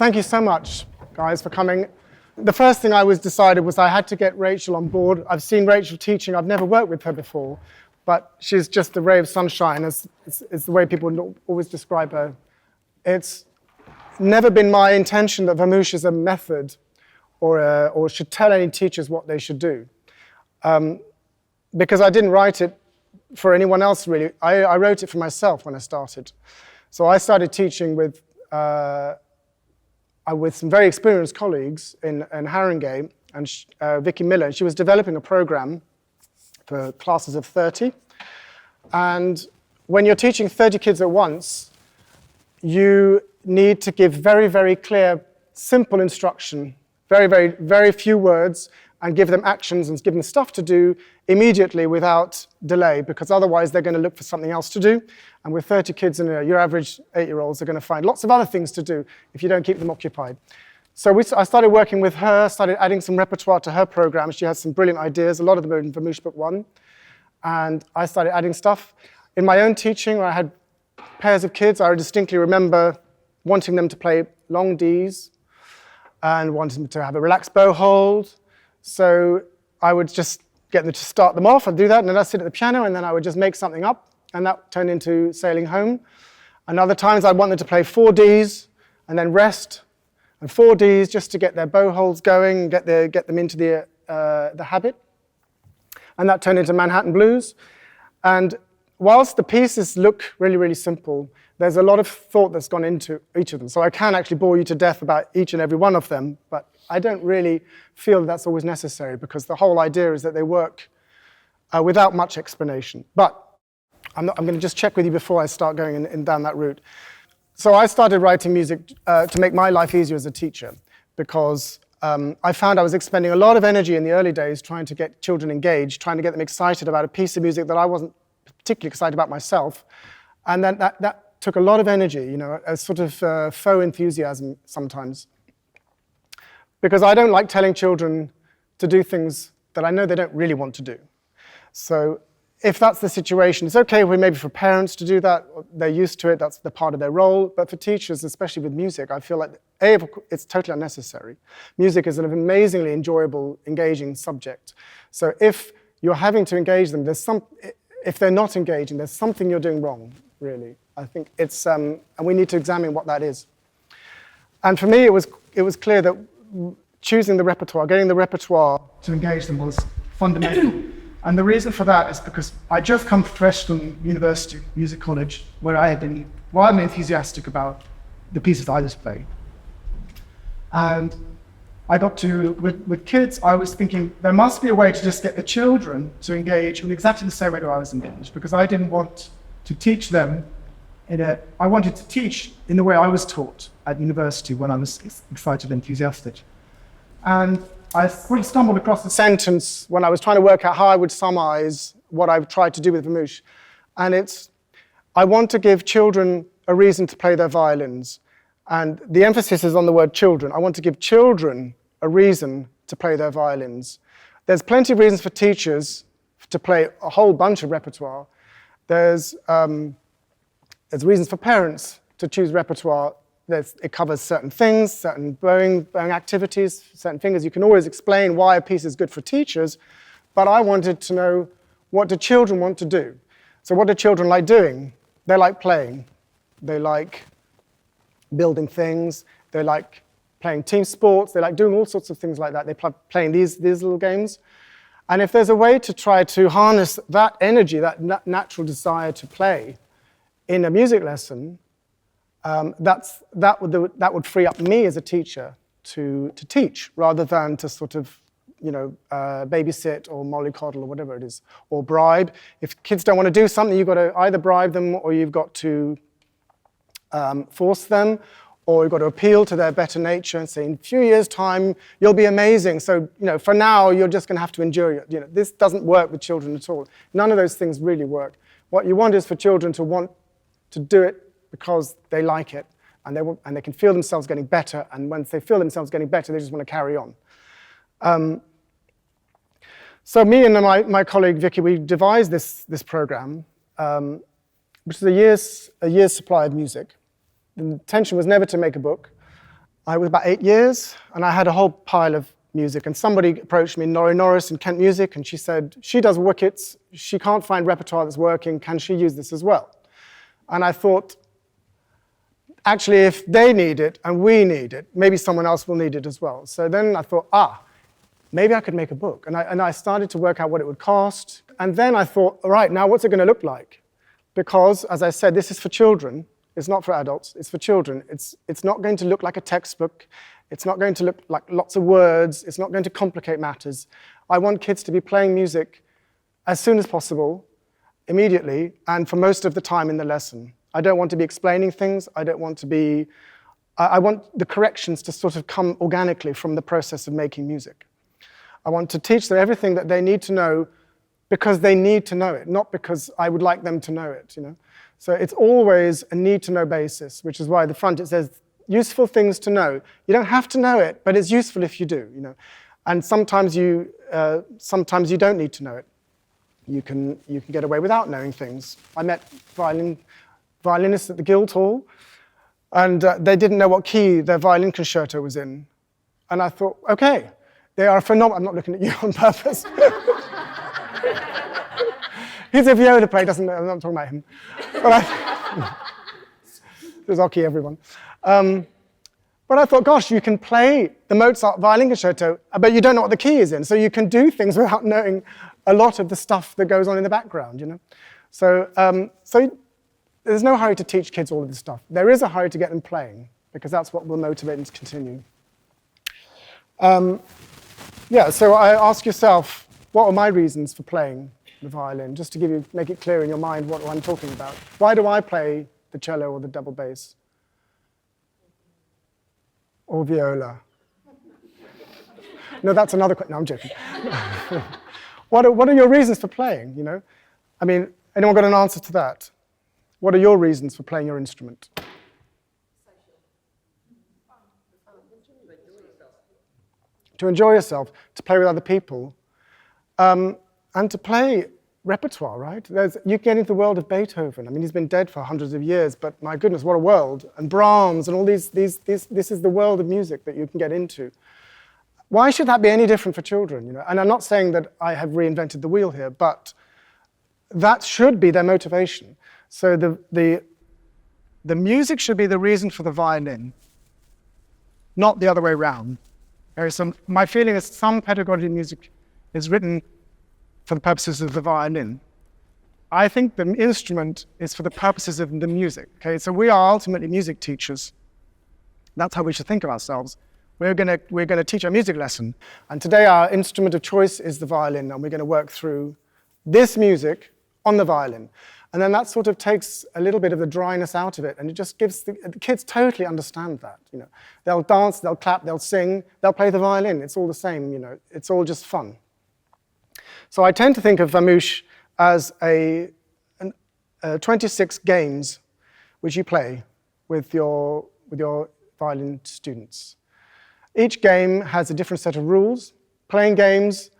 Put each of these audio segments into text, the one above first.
thank you so much, guys, for coming. The first thing I decided was I had to get Rachel on board. I've seen Rachel teaching. I've never worked with her before, but she's just a ray of sunshine, is the way people always describe her. It's never been my intention that Vamoosh is a method or should tell any teachers what they should do. Because I didn't write it for anyone else, really. I wrote it for myself when I started. So I started teaching with some very experienced colleagues in Haringey, and Vicky Miller, and she was developing a program for classes of 30. And when you're teaching 30 kids at once, you need to give very, very clear, simple instruction, very, very, very few words, and give them actions and give them stuff to do immediately without delay, because otherwise they're going to look for something else to do. And with 30 kids, your average 8-year-olds are going to find lots of other things to do if you don't keep them occupied. So I started working with her, started adding some repertoire to her program. She has some brilliant ideas. A lot of them are in Vamoosh Book 1. And I started adding stuff. In my own teaching, where I had pairs of kids, I distinctly remember wanting them to play long Ds and wanting them to have a relaxed bow hold. So I would just get them to start them off and do that, and then I'd sit at the piano, and then I would just make something up, and that turned into Sailing Home. And other times I'd want them to play 4 Ds and then rest, and 4 Ds just to get their bow holds going, get them into the habit. And that turned into Manhattan Blues. And whilst the pieces look really, really simple, there's a lot of thought that's gone into each of them. So I can actually bore you to death about each and every one of them, but I don't really feel that's always necessary, because the whole idea is that they work without much explanation. But I'm going to just check with you before I start going down that route. So I started writing music to make my life easier as a teacher, because I found I was expending a lot of energy in the early days trying to get children engaged, trying to get them excited about a piece of music that I wasn't particularly excited about myself. And then that took a lot of energy, a sort of faux enthusiasm sometimes. Because I don't like telling children to do things that I know they don't really want to do. So if that's the situation, it's okay maybe for parents to do that. They're used to it, that's the part of their role. But for teachers, especially with music, I feel like, it's totally unnecessary. Music is an amazingly enjoyable, engaging subject. So if you're having to engage them, if they're not engaging, there's something you're doing wrong, really. I think it's, and we need to examine what that is. And for me, it was clear that choosing the repertoire, getting the repertoire to engage them was fundamental. And the reason for that is because I just come fresh from university, music college, where I had been wildly enthusiastic about the pieces I was playing. And I got to, with kids, I was thinking there must be a way to just get the children to engage in exactly the same way that I was engaged, because I didn't want to teach them I wanted to teach in the way I was taught at university when I was excited and enthusiastic. And I sort of stumbled across a sentence when I was trying to work out how I would summarize what I've tried to do with Vamoosh. And it's, I want to give children a reason to play their violins. And the emphasis is on the word children. I want to give children a reason to play their violins. There's plenty of reasons for teachers to play a whole bunch of repertoire. There's reasons for parents to choose repertoire. It covers certain things, certain bowing activities, certain things. You can always explain why a piece is good for teachers, but I wanted to know, what do children want to do? So what do children like doing? They like playing. They like building things. They like playing team sports. They like doing all sorts of things like that. They playing these little games. And if there's a way to try to harness that energy, that natural desire to play in a music lesson, that would free up me as a teacher to teach, rather than to sort of, babysit or mollycoddle or whatever it is, or bribe. If kids don't want to do something, you've got to either bribe them, or you've got to force them, or you've got to appeal to their better nature and say, in a few years' time, you'll be amazing. So, for now, you're just going to have to endure it. This doesn't work with children at all. None of those things really work. What you want is for children to want to do it because they like it, and they can feel themselves getting better, and once they feel themselves getting better, they just want to carry on. So me and my colleague Vicky, we devised this program, which is a year's supply of music. The intention was never to make a book. I was about 8 years, and I had a whole pile of music, and somebody approached me, Norrie Norris in Kent Music, and she said, she does wickets, she can't find repertoire that's working, can she use this as well? And I thought, actually, if they need it and we need it, maybe someone else will need it as well. So then I thought, maybe I could make a book. And I started to work out what it would cost. And then I thought, all right, now what's it going to look like? Because, as I said, this is for children. It's not for adults, it's for children. It's not going to look like a textbook. It's not going to look like lots of words. It's not going to complicate matters. I want kids to be playing music as soon as possible, immediately, and for most of the time in the lesson. I don't want to be explaining things. I want the corrections to sort of come organically from the process of making music. I want to teach them everything that they need to know because they need to know it, not because I would like them to know it, So it's always a need-to-know basis, which is why at the front it says, useful things to know. You don't have to know it, but it's useful if you do, And sometimes you don't need to know it. You can get away without knowing things. I met violinists at the Guildhall, and they didn't know what key their violin concerto was in. And I thought, okay, they are phenomenal. I'm not looking at you on purpose. He's a viola player, doesn't know. I'm not talking about him. But there's Oki, everyone. But I thought, gosh, you can play the Mozart violin concerto, but you don't know what the key is in. So you can do things without knowing a lot of the stuff that goes on in the background, So there's no hurry to teach kids all of this stuff. There is a hurry to get them playing, because that's what will motivate them to continue. So I ask yourself, what are my reasons for playing the violin? Just to make it clear in your mind what I'm talking about. Why do I play the cello or the double bass? Or viola? No, that's another question. No, I'm joking. What are your reasons for playing, I mean, anyone got an answer to that? What are your reasons for playing your instrument? To enjoy yourself, to play with other people, and to play repertoire, right? You get into the world of Beethoven. I mean, he's been dead for hundreds of years, but my goodness, what a world. And Brahms and all this is the world of music that you can get into. Why should that be any different for children? And I'm not saying that I have reinvented the wheel here, but that should be their motivation. So the music should be the reason for the violin, not the other way around. My feeling is some pedagogy music is written for the purposes of the violin. I think the instrument is for the purposes of the music. Okay, so we are ultimately music teachers. That's how we should think of ourselves. We're going to teach a music lesson, and today our instrument of choice is the violin, and we're going to work through this music on the violin. And then that sort of takes a little bit of the dryness out of it, and it just gives the kids totally understand that. They'll dance, they'll clap, they'll sing, they'll play the violin. It's all the same. It's all just fun. So I tend to think of Vamoosh as 26 games which you play with your violin students. Each game has a different set of rules. Playing games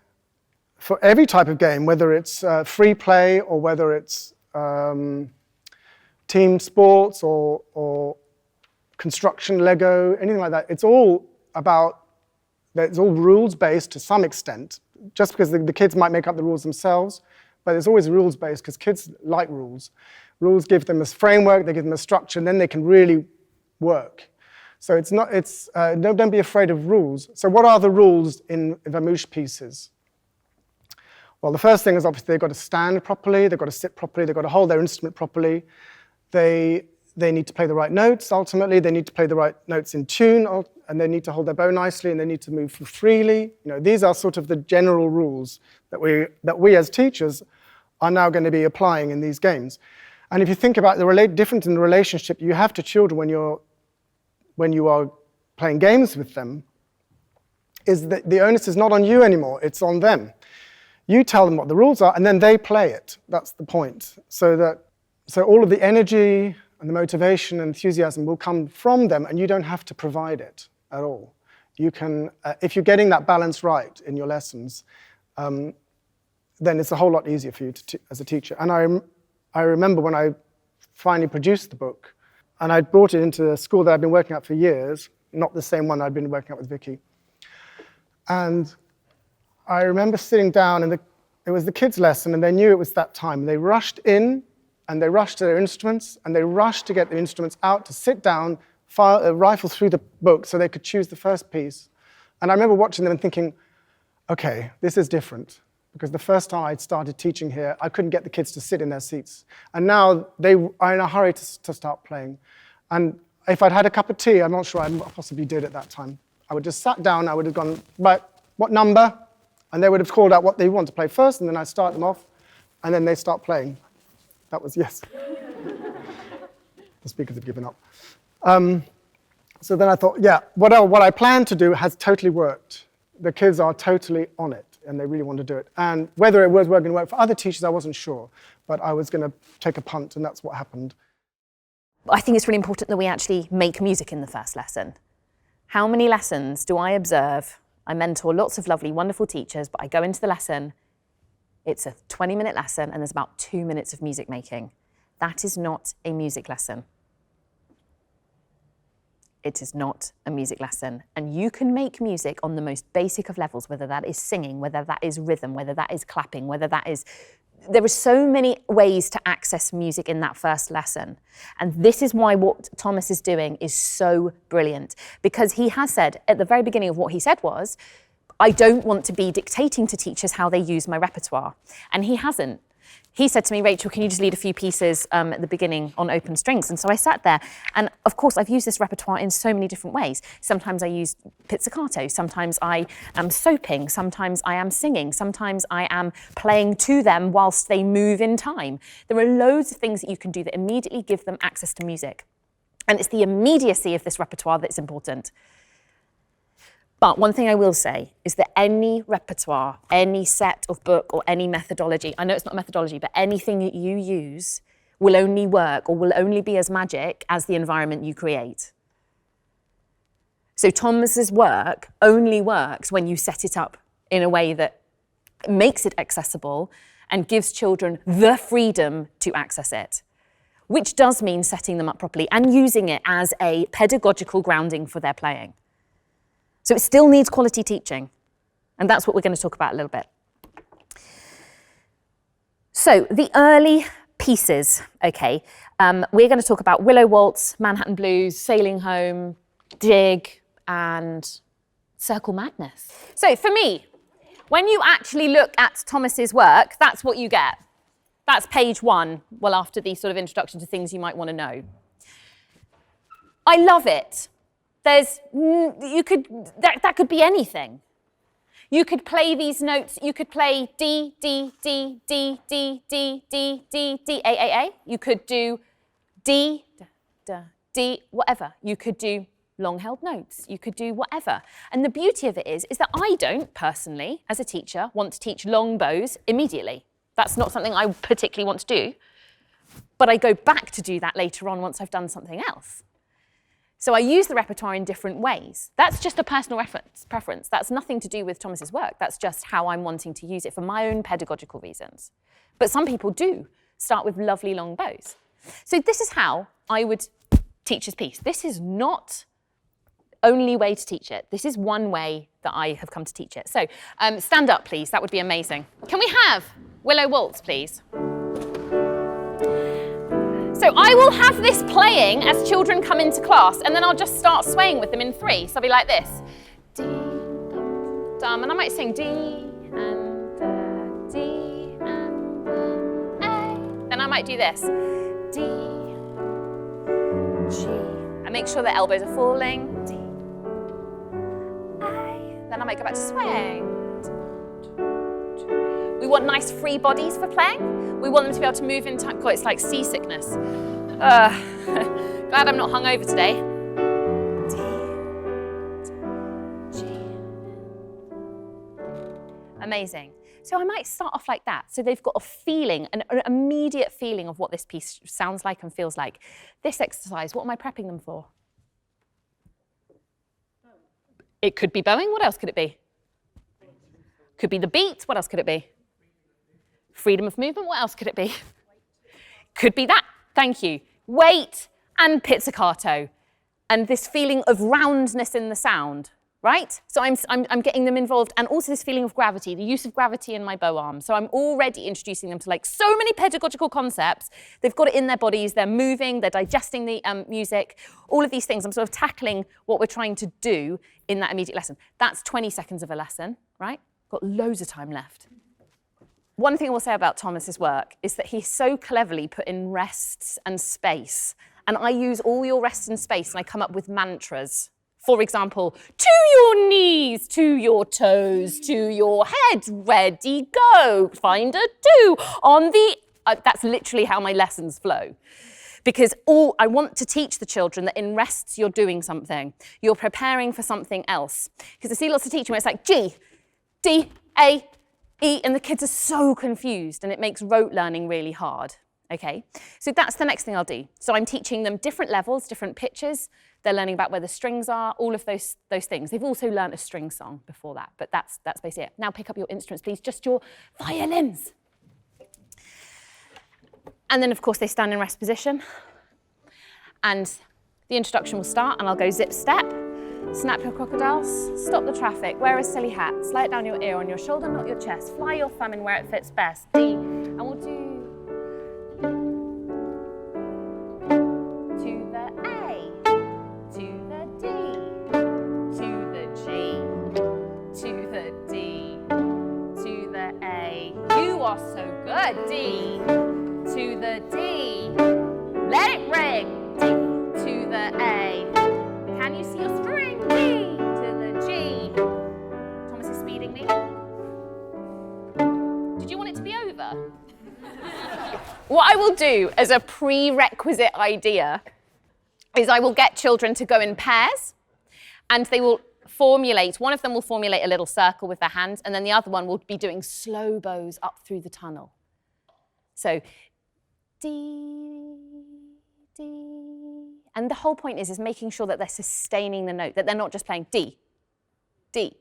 for every type of game, whether it's free play or whether it's team sports or construction, Lego, anything like that. It's all rules-based to some extent, just because the kids might make up the rules themselves, but it's always rules-based because kids like rules. Rules give them a framework, they give them a structure, and then they can really work. So don't be afraid of rules. So what are the rules in Vamoosh pieces? Well, the first thing is obviously they've got to stand properly, they've got to sit properly, they've got to hold their instrument properly. They need to play the right notes, ultimately. They need to play the right notes in tune, and they need to hold their bow nicely, and they need to move freely. These are sort of the general rules that we as teachers are now going to be applying in these games. And if you think about the difference in the relationship you have to children when you are playing games with them, is that the onus is not on you anymore, it's on them. You tell them what the rules are, and then they play it. That's the point. So all of the energy and the motivation and enthusiasm will come from them, and you don't have to provide it at all. You can, if you're getting that balance right in your lessons, then it's a whole lot easier for you as a teacher. And I remember when I finally produced the book, and I brought it into a school that I've been working at for years, not the same one I'd been working out with Vicky. And I remember sitting down, and it was the kids' lesson, and they knew it was that time. They rushed in, and they rushed to their instruments, and they rushed to get the instruments out, to sit down, rifle through the book so they could choose the first piece. And I remember watching them and thinking, okay, this is different. Because the first time I'd started teaching here, I couldn't get the kids to sit in their seats. And now they are in a hurry to start playing. And if I'd had a cup of tea, I'm not sure I possibly did at that time. I would just sat down, I would have gone, right, what number? And they would have called out what they want to play first, and then I'd start them off, and then they start playing. That was yes. The speakers have given up. So then I thought, yeah, what I planned to do has totally worked. The kids are totally on it, and they really want to do it. And whether it was going to work for other teachers, I wasn't sure. But I was going to take a punt, and that's what happened. I think it's really important that we actually make music in the first lesson. How many lessons do I observe? I mentor lots of lovely, wonderful teachers, but I go into the lesson, it's a 20-minute lesson, and there's about 2 minutes of music making. That is not a music lesson. It is not a music lesson. And you can make music on the most basic of levels, whether that is singing, whether that is rhythm, whether that is clapping, whether that is... There are so many ways to access music in that first lesson. And this is why what Thomas is doing is so brilliant. Because he has said, at the very beginning of what he said was, I don't want to be dictating to teachers how they use my repertoire. And he hasn't. He said to me, Rachel, can you just lead a few pieces at the beginning on open strings? And so I sat there, and of course I've used this repertoire in so many different ways. Sometimes I use pizzicato, sometimes I am soaping, sometimes I am singing, sometimes I am playing to them whilst they move in time. There are loads of things that you can do that immediately give them access to music. And it's the immediacy of this repertoire that's important. But one thing I will say is that any repertoire, any set of book or any methodology, I know it's not a methodology, but anything that you use will only work or will only be as magic as the environment you create. So Thomas's work only works when you set it up in a way that makes it accessible and gives children the freedom to access it, which does mean setting them up properly and using it as a pedagogical grounding for their playing. So it still needs quality teaching, and that's what we're going to talk about a little bit. So the early pieces, okay, we're going to talk about Willow, Waltz, Manhattan Blues, Sailing Home, Jig, and Circle Madness. So for me, when you actually look at Thomas's work, that's what you get. That's page 1, well, after the sort of introduction to things you might want to know. I love it. That could be anything. You could play these notes. You could play D, D, D, D, D, D, D, D, D, A, A, A. You could do D, D, D, whatever. You could do long-held notes. You could do whatever. And the beauty of it is that I don't, personally, as a teacher, want to teach long bows immediately. That's not something I particularly want to do. But I go back to do that later on once I've done something else. So I use the repertoire in different ways. That's just a personal preference. That's nothing to do with Thomas's work. That's just how I'm wanting to use it for my own pedagogical reasons. But some people do start with lovely long bows. So this is how I would teach this piece. This is not only way to teach it. This is one way that I have come to teach it. So stand up, please. That would be amazing. Can we have Willow Waltz, please? So I will have this playing as children come into class, and then I'll just start swaying with them in 3. So I'll be like this. D, dum, and I might sing D, and D, and A. Then I might do this. D, G. And make sure the elbows are falling. D, A. Then I might go back to swaying. We want nice free bodies for playing. We want them to be able to move in time. God, it's like seasickness. Glad I'm not hungover today. D, G. Amazing. So I might start off like that. So they've got a feeling, an immediate feeling of what this piece sounds like and feels like. This exercise, what am I prepping them for? It could be bowing. What else could it be? Could be the beat. What else could it be? Freedom of movement. What else could it be? Could be that. Thank you. Weight and pizzicato. and this feeling of roundness in the sound, right? So I'm getting them involved, and also this feeling of gravity, the use of gravity in my bow arm. So I'm already introducing them to like so many pedagogical concepts. They've got it in their bodies, they're moving, they're digesting the music, all of these things. I'm sort of tackling what we're trying to do in that immediate lesson. That's 20 seconds of a lesson, right? Got loads of time left. One thing I will say about Thomas's work is that he's so cleverly put in rests and space. And I use all your rests and space, and I come up with mantras. For example, to your knees, to your toes, to your head, ready, go, find a do on the... that's literally how my lessons flow. Because I want to teach the children that in rests you're doing something. You're preparing for something else. Because I see lots of teaching where it's like G, D, A, E, and the kids are so confused, and it makes rote learning really hard. Okay, so that's the next thing I'll do. So I'm teaching them different levels, different pitches. They're learning about where the strings are, all of those things. They've also learned a string song before that, but that's basically it. Now pick up your instruments, please, just your violins. And then, of course, they stand in rest position. And the introduction will start, and I'll go zip step, snap your crocodiles, stop the traffic, wear a silly hat, slide down your ear on your shoulder, not your chest, fly your thumb in where it fits best, D, and we'll do to the A, to the D, to the G, to the D, to the A. You are so good, D, to the D, let it ring, D, to the A. Can you see your string? D to the G. Thomas is speeding me. Did you want it to be over? What I will do as a prerequisite idea is I will get children to go in pairs, and they will formulate, one of them will formulate a little circle with their hands, and then the other one will be doing slow bows up through the tunnel. So, D, D. And the whole point is making sure that they're sustaining the note, that they're not just playing D, D,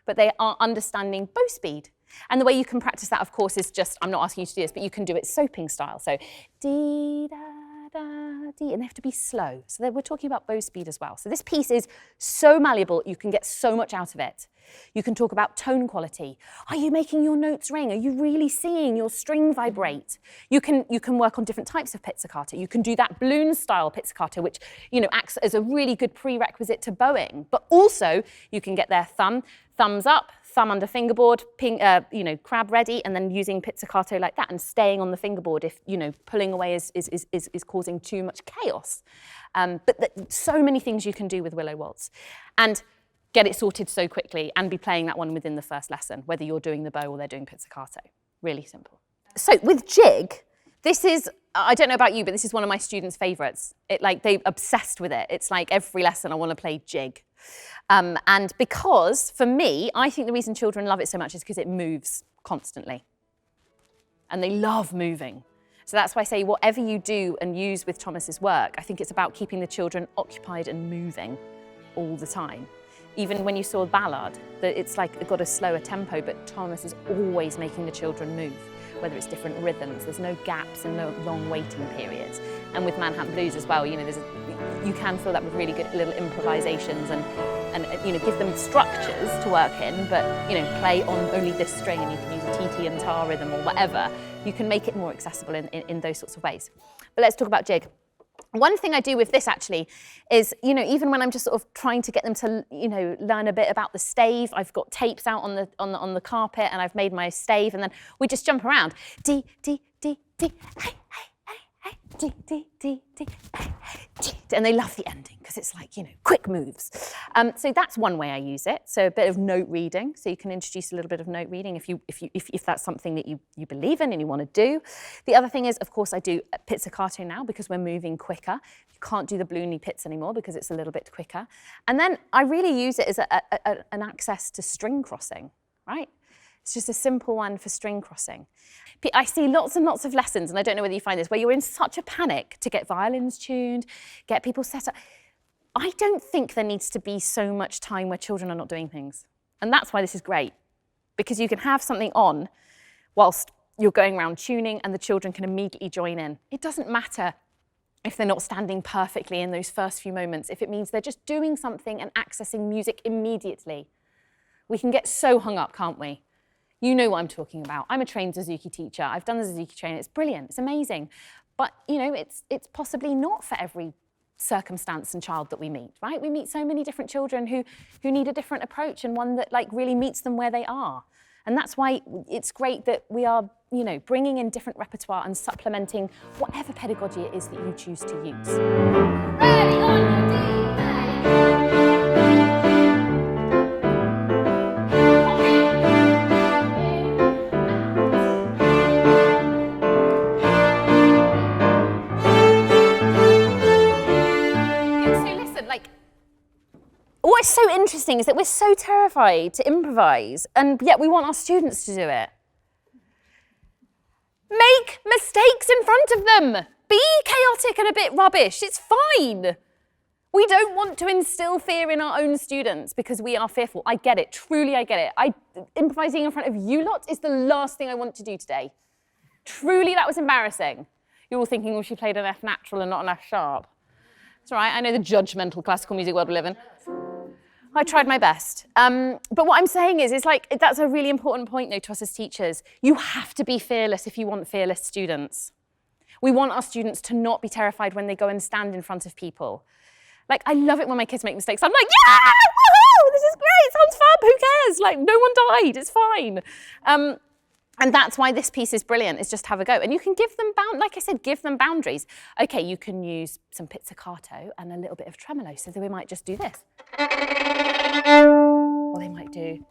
but they are understanding bow speed. And the way you can practice that, of course, is just, I'm not asking you to do this, but you can do it soaping style. So D, da, da, D, and they have to be slow. So we're talking about bow speed as well. So this piece is so malleable, you can get so much out of it. You can talk about tone quality. Are you making your notes ring? Are you really seeing your string vibrate? You can work on different types of pizzicato. You can do that balloon style pizzicato, which acts as a really good prerequisite to bowing. But also you can get their thumbs up, thumb under fingerboard, crab ready, and then using pizzicato like that and staying on the fingerboard if pulling away is causing too much chaos. But so many things you can do with Willow Waltz. And get it sorted so quickly and be playing that one within the first lesson, whether you're doing the bow or they're doing pizzicato. Really simple. So with jig, this is, I don't know about you, but this is one of my students' favourites. They're obsessed with it. It's like every lesson I want to play jig. And because, for me, I think the reason children love it so much is because it moves constantly. And they love moving. So that's why I say whatever you do and use with Thomas's work, I think it's about keeping the children occupied and moving all the time. Even when you saw Ballard, it's like it got a slower tempo, but Thomas is always making the children move, whether it's different rhythms. There's no gaps and no long waiting periods. And with Manhattan Blues as well, you can fill that with really good little improvisations and give them structures to work in, but play on only this string, and you can use a TT and tar rhythm or whatever. You can make it more accessible in those sorts of ways. But let's talk about jig. One thing I do with this actually is, even when I'm just sort of trying to get them to, learn a bit about the stave, I've got tapes out on the carpet and I've made my stave, and then we just jump around. D, D, D, D, hey, hey, hey, hey, D, D, D, D, hey, hey, D. And they love the ending because it's like, quick moves. So that's one way I use it. So a bit of note reading. So you can introduce a little bit of note reading if that's something that you believe in and you want to do. The other thing is, of course, I do pizzicato now because we're moving quicker. You can't do the balloony pizz anymore because it's a little bit quicker. And then I really use it as an access to string crossing, right? It's just a simple one for string crossing. I see lots and lots of lessons, and I don't know whether you find this, where you're in such a panic to get violins tuned, get people set up. I don't think there needs to be so much time where children are not doing things. And that's why this is great, because you can have something on whilst you're going around tuning and the children can immediately join in. It doesn't matter if they're not standing perfectly in those first few moments, if it means they're just doing something and accessing music immediately. We can get so hung up, can't we? You know what I'm talking about. I'm a trained Suzuki teacher. I've done the Suzuki training. It's brilliant. It's amazing. But, you know, it's possibly not for every circumstance and child that we meet, right? We meet so many different children who need a different approach, and one that like really meets them where they are. And that's why it's great that we are, you know, bringing in different repertoire and supplementing whatever pedagogy it is that you choose to use. Ready on your What's so interesting is that we're so terrified to improvise, and yet we want our students to do it. Make mistakes in front of them. Be chaotic and a bit rubbish. It's fine. We don't want to instill fear in our own students because we are fearful. I get it. Truly, I get it. Improvising in front of you lot is the last thing I want to do today. Truly, that was embarrassing. You're all thinking, well, she played an F natural and not an F sharp. It's all right. I know the judgmental classical music world we live in. I tried my best. But what I'm saying is like, that's a really important point though to us as teachers. You have to be fearless if you want fearless students. We want our students to not be terrified when they go and stand in front of people. Like, I love it when my kids make mistakes. I'm like, yeah, woohoo, this is great, sounds fab, who cares? Like, no one died, it's fine. And that's why this piece is brilliant, is just have a go. And you can give them, like I said, give them boundaries. Okay, you can use some pizzicato and a little bit of tremolo, so that we might just do this. Or they might do.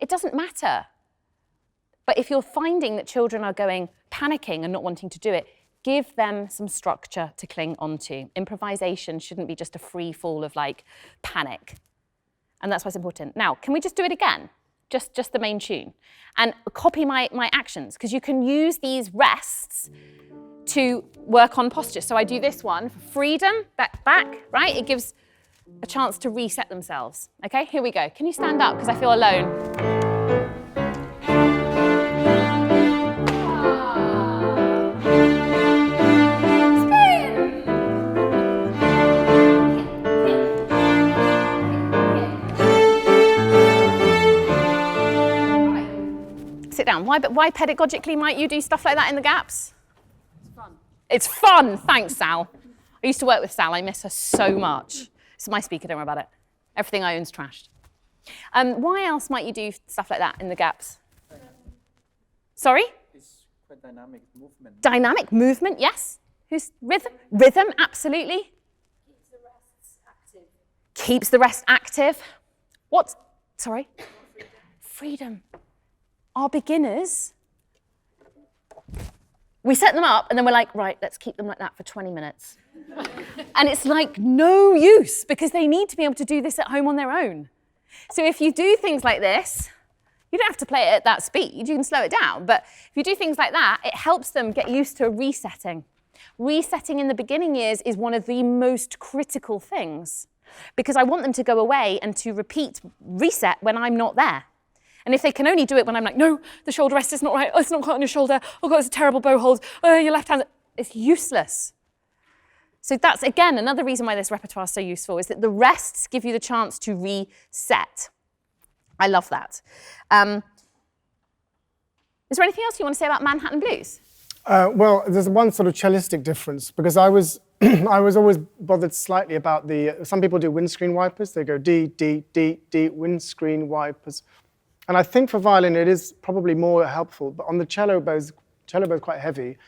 It doesn't matter. But if you're finding that children are panicking and not wanting to do it, give them some structure to cling onto. Improvisation shouldn't be just a free fall of like panic. And that's what's important. Now, can we just do it again? Just the main tune. And copy my actions, because you can use these rests to work on posture. So I do this one for freedom, back, right? It gives a chance to reset themselves. Okay, here we go. Can you stand up, because I feel alone? Sit down. Why pedagogically might you do stuff like that in the gaps? It's fun. It's fun. Thanks, Sal. I used to work with Sal. I miss her so much. It's my speaker, don't worry about it. Everything I own's trashed. Why else might you do stuff like that in the gaps? Sorry? It's quite dynamic movement. Dynamic movement, yes. Who's rhythm? Rhythm, absolutely. Keeps the rest active. Keeps the rest active. What? Sorry? Freedom. Our beginners, we set them up and then we're like, right, let's keep them like that for 20 minutes. And it's like no use, because they need to be able to do this at home on their own. So if you do things like this, you don't have to play it at that speed, you can slow it down. But if you do things like that, it helps them get used to resetting. Resetting in the beginning years is one of the most critical things, because I want them to go away and to reset when I'm not there. And if they can only do it when I'm like, no, the shoulder rest is not right, oh, it's not quite on your shoulder, oh God, it's a terrible bow hold, oh, your left hand, it's useless. So that's, again, another reason why this repertoire is so useful, is that the rests give you the chance to reset. I love that. Is there anything else you want to say about Manhattan Blues? Well, there's one sort of cellistic difference, because I was I was always bothered slightly about some people do windscreen wipers, they go D, D, D, D, windscreen wipers. And I think for violin it is probably more helpful, but on the cello bows quite heavy,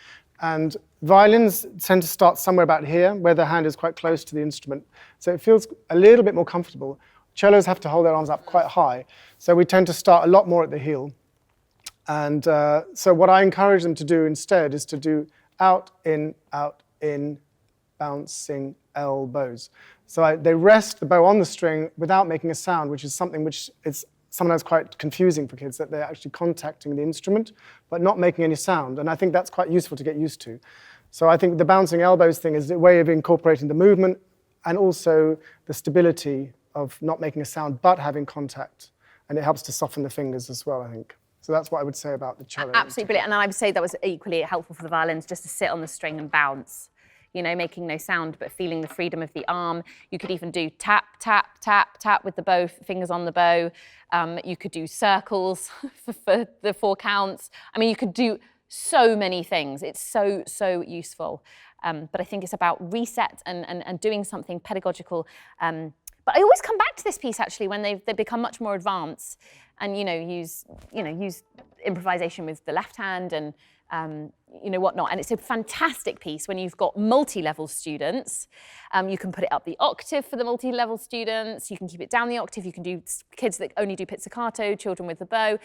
and violins tend to start somewhere about here, where the hand is quite close to the instrument, so it feels a little bit more comfortable. Cellos have to hold their arms up quite high, so we tend to start a lot more at the heel. And so what I encourage them to do instead is to do out, in, bouncing elbows. So they rest the bow on the string without making a sound, which is something which is sometimes quite confusing for kids, that they're actually contacting the instrument, but not making any sound. And I think that's quite useful to get used to. So I think the bouncing elbows thing is a way of incorporating the movement and also the stability of not making a sound, but having contact. And it helps to soften the fingers as well, I think. So that's what I would say about the cello. Absolutely brilliant. And I would say that was equally helpful for the violins, just to sit on the string and bounce, you know, making no sound, but feeling the freedom of the arm. You could even do tap, tap, tap, tap with the bow, fingers on the bow. You could do circles for the 4 counts. I mean, you could do so many things. It's so, so useful. But I think it's about reset and doing something pedagogical. But I always come back to this piece actually when they become much more advanced, and use improvisation with the left hand and whatnot. And it's a fantastic piece when you've got multi-level students. You can put it up the octave for the multi-level students. You can keep it down the octave. You can do kids that only do pizzicato, children with the bow,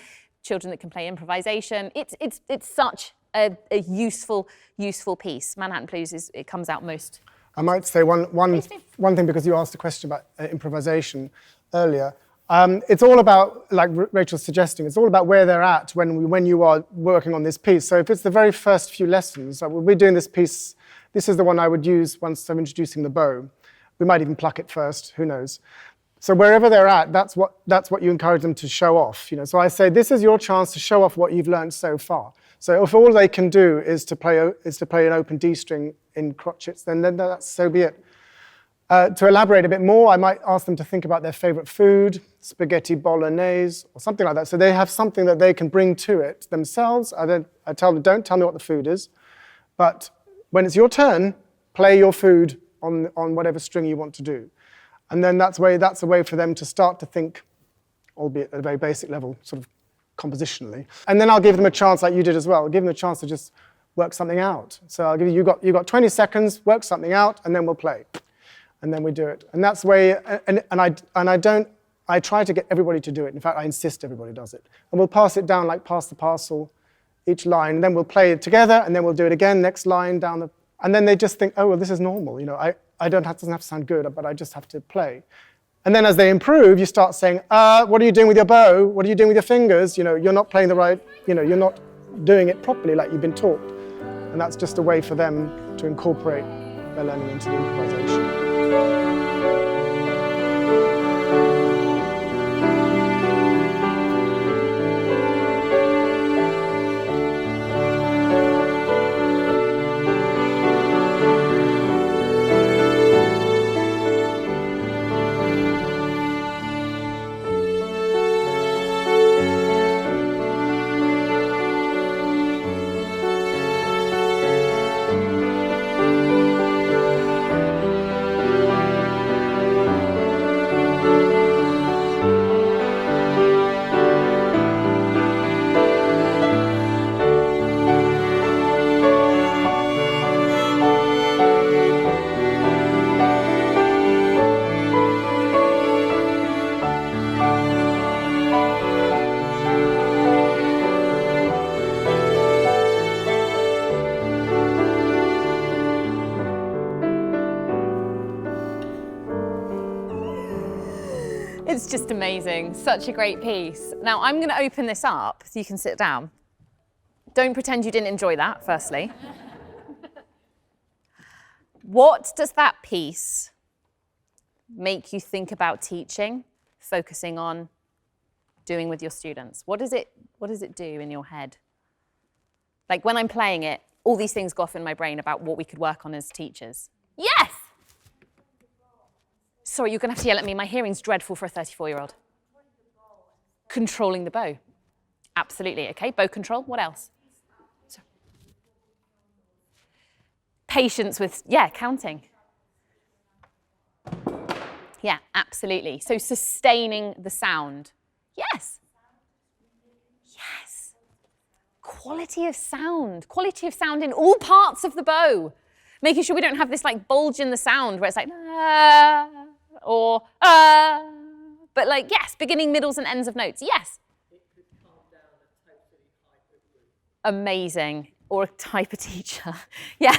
children that can play improvisation. It's such a useful piece. Manhattan Blues it comes out most. I might say one thing, because you asked a question about improvisation earlier. It's all about, like Rachel's suggesting, it's all about where they're at when you are working on this piece. So if it's the very first few lessons, we're doing this piece, this is the one I would use once I'm introducing the bow. We might even pluck it first, who knows. So wherever they're at, that's what you encourage them to show off. So I say, this is your chance to show off what you've learned so far. So if all they can do is to play an open D string in crotchets, then that's so be it. To elaborate a bit more, I might ask them to think about their favorite food, spaghetti bolognese, or something like that. So they have something that they can bring to it themselves. I tell them, don't tell me what the food is, but when it's your turn, play your food on whatever string you want to do. And then that's a way for them to start to think, albeit at a very basic level, sort of compositionally. And then I'll give them a chance, like you did as well. I'll give them a chance to just work something out. So I'll give you got 20 seconds, work something out, and then we'll play. And then we do it. And that's the way, I try to get everybody to do it. In fact, I insist everybody does it. And we'll pass it down like pass the parcel, each line, and then we'll play it together, and then we'll do it again, next line down the, and then they just think, oh, well, this is normal. Doesn't have to sound good, but I just have to play. And then as they improve, you start saying, what are you doing with your bow? What are you doing with your fingers? You're not playing the right, you're not doing it properly like you've been taught. And that's just a way for them to incorporate their learning into the improvisation. It's just amazing. Such a great piece. Now I'm going to open this up so you can sit down. Don't pretend you didn't enjoy that, firstly. What does that piece make you think about teaching, focusing on, doing with your students? What does it do in your head? Like when I'm playing it, all these things go off in my brain about what we could work on as teachers. Yes! Sorry, you're going to have to yell at me. My hearing's dreadful for a 34-year-old. Controlling the bow. Absolutely. Okay, bow control. What else? Patience with, counting. Yeah, absolutely. So sustaining the sound. Yes. Yes. Quality of sound. Quality of sound in all parts of the bow. Making sure we don't have this like bulge in the sound where it's like, or, but like, yes, beginning, middles, and ends of notes, yes. It could calm down a totally hyper group. Amazing, or a type of teacher, yeah.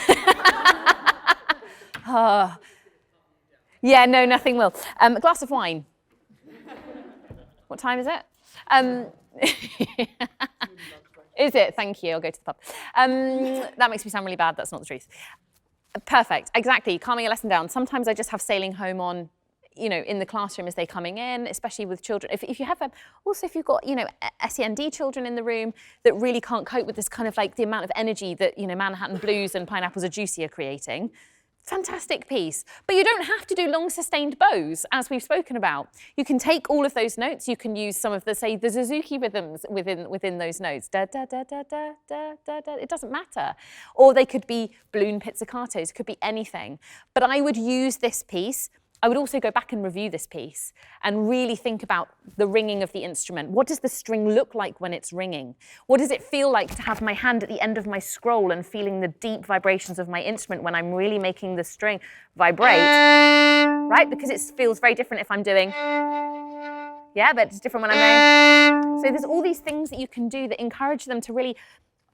Yeah, no, nothing will. A glass of wine. What time is it? Is it? Thank you, I'll go to the pub. That makes me sound really bad, that's not the truth. Perfect, exactly, calming a lesson down. Sometimes I just have Sailing Home on, you know, in the classroom as they're coming in, especially with children. If you have, also if you've got, you know, SEND children in the room that really can't cope with this kind of like the amount of energy that, you know, Manhattan Blues and Pineapples Are Juicy are creating. Fantastic piece. But you don't have to do long sustained bows, as we've spoken about. You can take all of those notes. You can use some of the, say, the Suzuki rhythms within those notes. Da, da, da, da, da, da, da, da. It doesn't matter. Or they could be balloon pizzicatos. It could be anything. But I would use this piece. I would also go back and review this piece and really think about the ringing of the instrument. What does the string look like when it's ringing? What does it feel like to have my hand at the end of my scroll and feeling the deep vibrations of my instrument when I'm really making the string vibrate, right? Because it feels very different if I'm doing, yeah, but it's different when I'm doing. So there's all these things that you can do that encourage them to really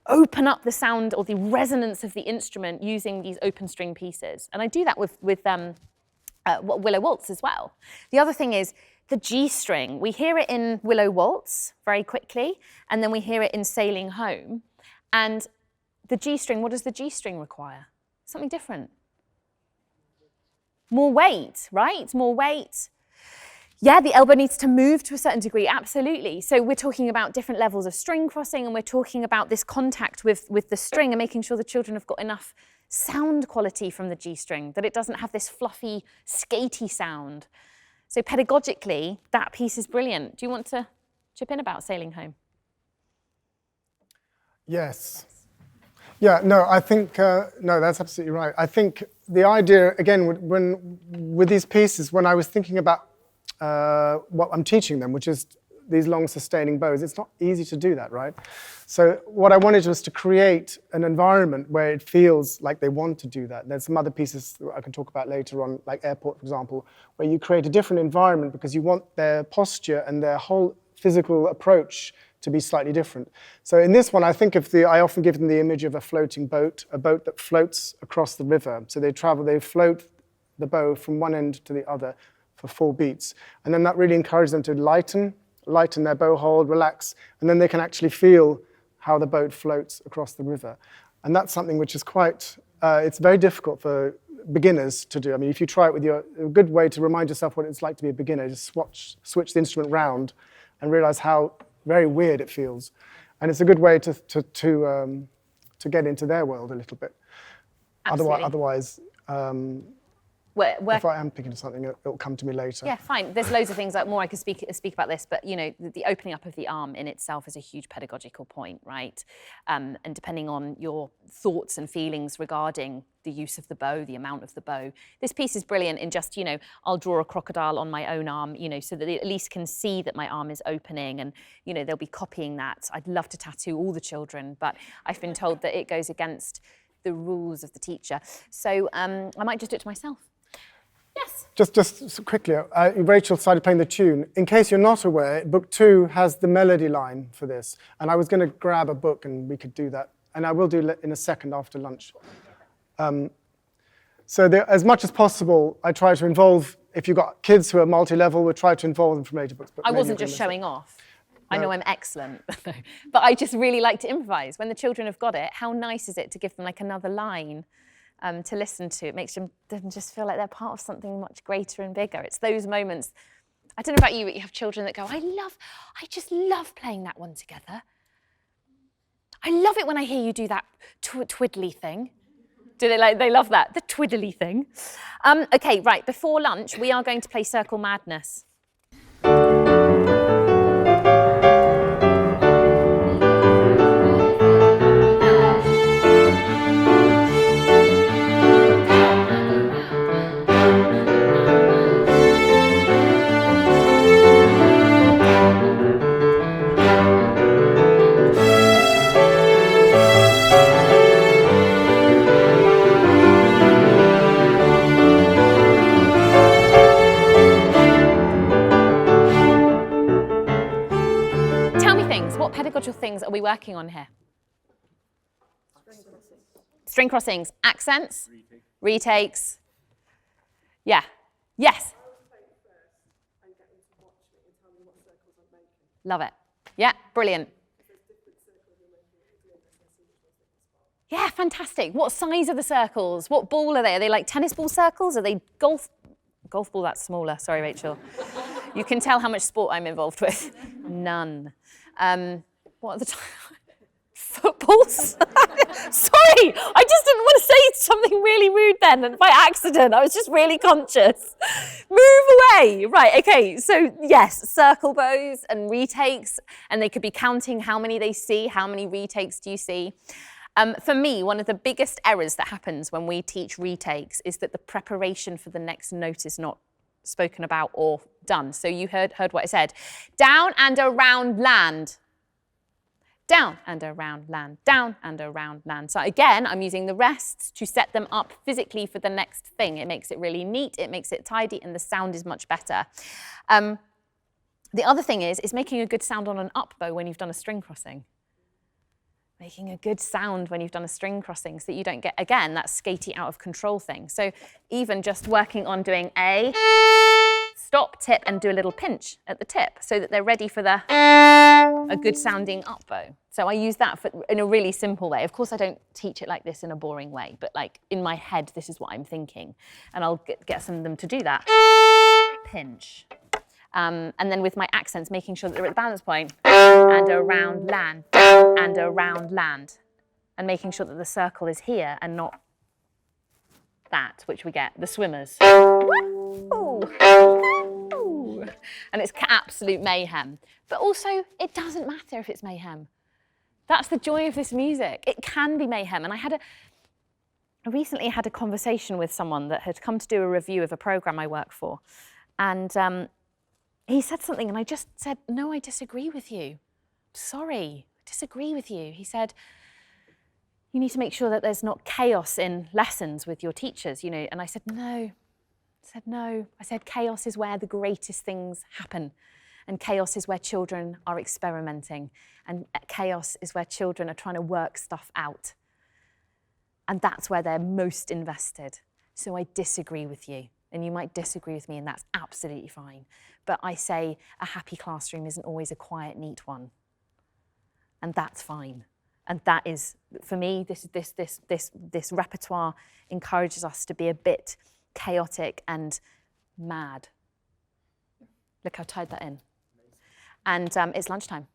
open up the sound or the resonance of the instrument using these open string pieces. And I do that with Willow Waltz as well. The other thing is the G string. We hear it in Willow Waltz very quickly, and then we hear it in Sailing Home. And the G string, what does the G string require? Something different. More weight, right? More weight. Yeah, the elbow needs to move to a certain degree, absolutely. So we're talking about different levels of string crossing, and we're talking about this contact with the string and making sure the children have got enough sound quality from the G string, that it doesn't have this fluffy, skatey sound. So pedagogically, that piece is brilliant. Do you want to chip in about Sailing Home? Yes. Yeah, no, I think, no, that's absolutely right. I think the idea, again, with these pieces, when I was thinking about what I'm teaching them, which is these long sustaining bows, it's not easy to do that, right? So what I wanted was to create an environment where it feels like they want to do that. There's some other pieces that I can talk about later on, like Airport, for example, where you create a different environment because you want their posture and their whole physical approach to be slightly different. So in this one, I think I often give them the image of a floating boat, a boat that floats across the river. So they float the bow from one end to the other for 4 beats. And then that really encourages them to lighten their bow hold, relax, and then they can actually feel how the boat floats across the river. And that's something which is quite, it's very difficult for beginners to do. I mean, if you try it a good way to remind yourself what it's like to be a beginner, just switch the instrument round and realize how very weird it feels. And it's a good way to get into their world a little bit. Absolutely. Otherwise, if I am picking something, it'll come to me later. Yeah, fine. There's loads of things more I could speak about this, but you know, the opening up of the arm in itself is a huge pedagogical point, right? And depending on your thoughts and feelings regarding the use of the bow, the amount of the bow, this piece is brilliant in just, you know, I'll draw a crocodile on my own arm, you know, so that they at least can see that my arm is opening, and you know, they'll be copying that. I'd love to tattoo all the children, but I've been told that it goes against the rules of the teacher. So I might just do it to myself. Yes. Just quickly, Rachel started playing the tune. In case you're not aware, book 2 has the melody line for this. And I was going to grab a book and we could do that. And I will do in a second after lunch. So as much as possible, I try to involve, if you've got kids who are multi-level, we try to involve them from later books. I wasn't just showing off. No. I know I'm excellent. But I just really like to improvise. When the children have got it, how nice is it to give them like another line? To listen to. It makes them just feel like they're part of something much greater and bigger. It's those moments. I don't know about you, but you have children that go, I just love playing that one together. I love it when I hear you do that twiddly thing. Do they love that? The twiddly thing. Okay, right, before lunch, we are going to play Circle Madness. Pedagogical things are we working on here? String crossings, accents, retakes. Yeah. Yes. Love it. Yeah, brilliant. Yeah, fantastic. What size are the circles? What ball are they? Are they like tennis ball circles? Are they golf golf ball that's smaller. Sorry, Rachel. You can tell how much sport I'm involved with. None. What are the footballs? Sorry, I just didn't want to say something really rude then, and by accident. I was just really conscious. Move away. Right, okay, so yes, circle bows and retakes, and they could be counting how many they see, how many retakes do you see. For me, one of the biggest errors that happens when we teach retakes is that the preparation for the next note is not spoken about or done. So you heard what I said. Down and around land. Down and around land, down and around land. So again, I'm using the rests to set them up physically for the next thing. It makes it really neat, it makes it tidy, and the sound is much better. The other thing is making a good sound on an up bow when you've done a string crossing. Making a good sound when you've done a string crossing so that you don't get, again, that skatey out of control thing. So even just working on doing a stop, tip, and do a little pinch at the tip so that they're ready for a good sounding up bow. So I use that in a really simple way. Of course, I don't teach it like this in a boring way, but like in my head, this is what I'm thinking. And I'll get some of them to do that. Pinch. And then with my accents, making sure that they're at the balance point. And around land, down and around land. And making sure that the circle is here and not that, which we get, the swimmers. Ooh. Ooh. And it's absolute mayhem. But also, it doesn't matter if it's mayhem. That's the joy of this music. It can be mayhem. And I recently had a conversation with someone that had come to do a review of a program I work for. And he said something, and I just said, no, I disagree with you. Sorry, I disagree with you. He said, you need to make sure that there's not chaos in lessons with your teachers, you know. And I said, no. I said, chaos is where the greatest things happen. And chaos is where children are experimenting. And chaos is where children are trying to work stuff out. And that's where they're most invested. So I disagree with you. And you might disagree with me, and that's absolutely fine. But I say a happy classroom isn't always a quiet, neat one. And that's fine. And that is, for me, this repertoire encourages us to be a bit chaotic and mad. Look, I've tied that in. And it's lunchtime.